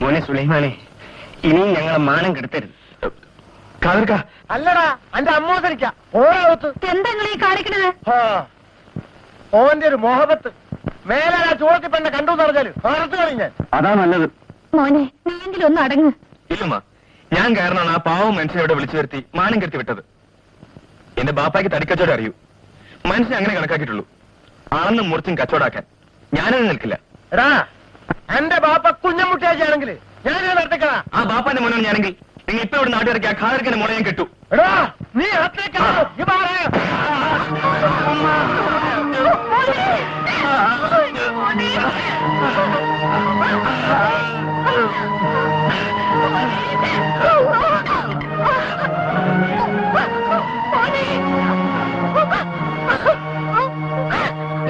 മോനെ സുലൈമാനെ, ഇനിയും ഞങ്ങളെ മാനം കെടുത്തരുത്. അല്ലടാ, എന്റെ അമ്മോസരിക്ക ഓരോത്ത് എന്തെങ്കിലും ഈ കാണിക്കണത്? ഓന്റെ ഒരു മോഹബത്ത് മേലെ ആ ചൂടത്തി പെണ്ണെ കണ്ടു പറഞ്ഞാല് അറുത്ത് കളിഞ്ഞാൽ. അതാ നല്ലത്. മോനെ, നീയെങ്കിലും ഒന്ന് അടങ്ങ്. ഇല്ലമ്മ, ഞാൻ കാരണമാണ് ആ പാവം മനുഷ്യനെ ഇവിടെ വിളിച്ചു വരുത്തി മാനം കെടുത്തി വിട്ടത്. എന്റെ ബാപ്പായ്ക്ക് തടിക്കച്ചവടം അറിയൂ. മനുഷ്യനെ അങ്ങനെ കണക്കാക്കിയിട്ടുള്ളൂ. അളന്നും മുറിച്ചും കച്ചവടാക്കാൻ ഞാനത് നിൽക്കില്ല. എടാ, എന്റെ ബാപ്പ കുഞ്ഞമുട്ടിയാണെങ്കിൽ ഞാനിത് നടത്തിക്കടാ. ആ ബാപ്പാന്റെ മോനാണ് ഞാനെങ്കിൽ നിങ്ങൾ ഇപ്പൊ ഇവിടെ നാട്ടിലിറക്കി ആ ഖാദർക്കിന്റെ മോളെ ഞാൻ കെട്ടു. എടാ, നീ അത്തേക്കാ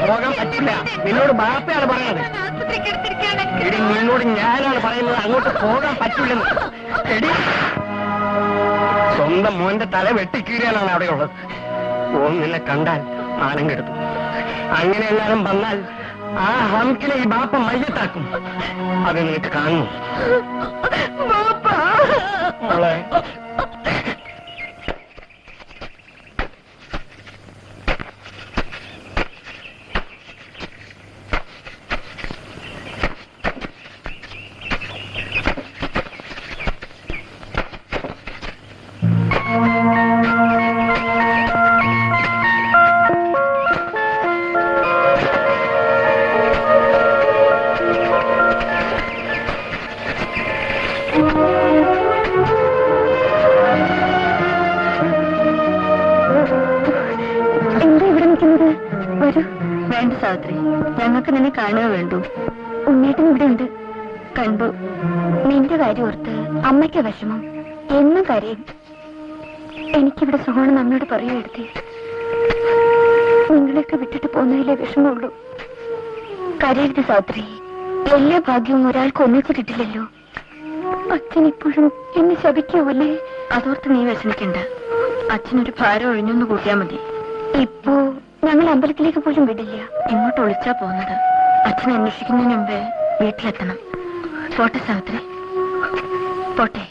പോകാൻ പറ്റില്ല. നിന്നോട് ബാപ്പയാണ് പറയുന്നത്. എടി, നിന്നോട് ഞാനാണ് പറയുന്നത് അങ്ങോട്ട് പോകാൻ പറ്റില്ലെന്ന്. എടി, സ്വന്തം മോന്റെ തല വെട്ടിക്കീറിയാലാണ് അവിടെയുള്ളത്. ഓൻ നിന്നെ കണ്ടാൽ മാനം കെടുത്തു. അങ്ങനെ എല്ലാരും വന്നാൽ ആ ഹംക്കിനെ ഈ ബാപ്പ മയ്യത്താക്കും. അത് നിനക്ക് കാണുന്നു. മോളെ, വേണ്ട സാവിത്രി, ഞങ്ങൾക്ക് നിന്നെ കാണുക വേണ്ടു. ഉണ്ണേട്ടൻ ഇവിടെ ഉണ്ട്. കണ്ടു. നിന്റെ കാര്യം ഓർത്ത് അമ്മയ്ക്ക് വിഷമം. എന്നും കരയും. എനിക്കിവിടെ സുഖമാണ് അമ്മയോട് പറയുമെടുത്തി. നിങ്ങളെയൊക്കെ വിട്ടിട്ട് പോകുന്നതിലെ വിഷമമുള്ളൂ. കരയരുത് സാവിത്രി. എല്ലാ ഭാഗ്യവും ഒരാൾക്ക് ഒന്നിച്ച് കിട്ടില്ലല്ലോ. അച്ഛൻ ഇപ്പോഴും എന്നെ ശപിക്കാവൂലേ? അതോർത്ത് നീ വിഷമിക്കണ്ട. അച്ഛനൊരു ഭാരം ഒഴിഞ്ഞൊന്ന് കൂട്ടിയാ മതി. ഇപ്പോ ഞങ്ങൾ അമ്പലത്തിലേക്ക് പോലും വിടില്ല. ഇങ്ങോട്ട് ഒളിച്ചാ പോകുന്നത്. അച്ഛൻ അന്വേഷിക്കുന്നതിന് മുമ്പേ വീട്ടിലെത്തണം. പോട്ടെ സാവിത്രി, പോട്ടെ.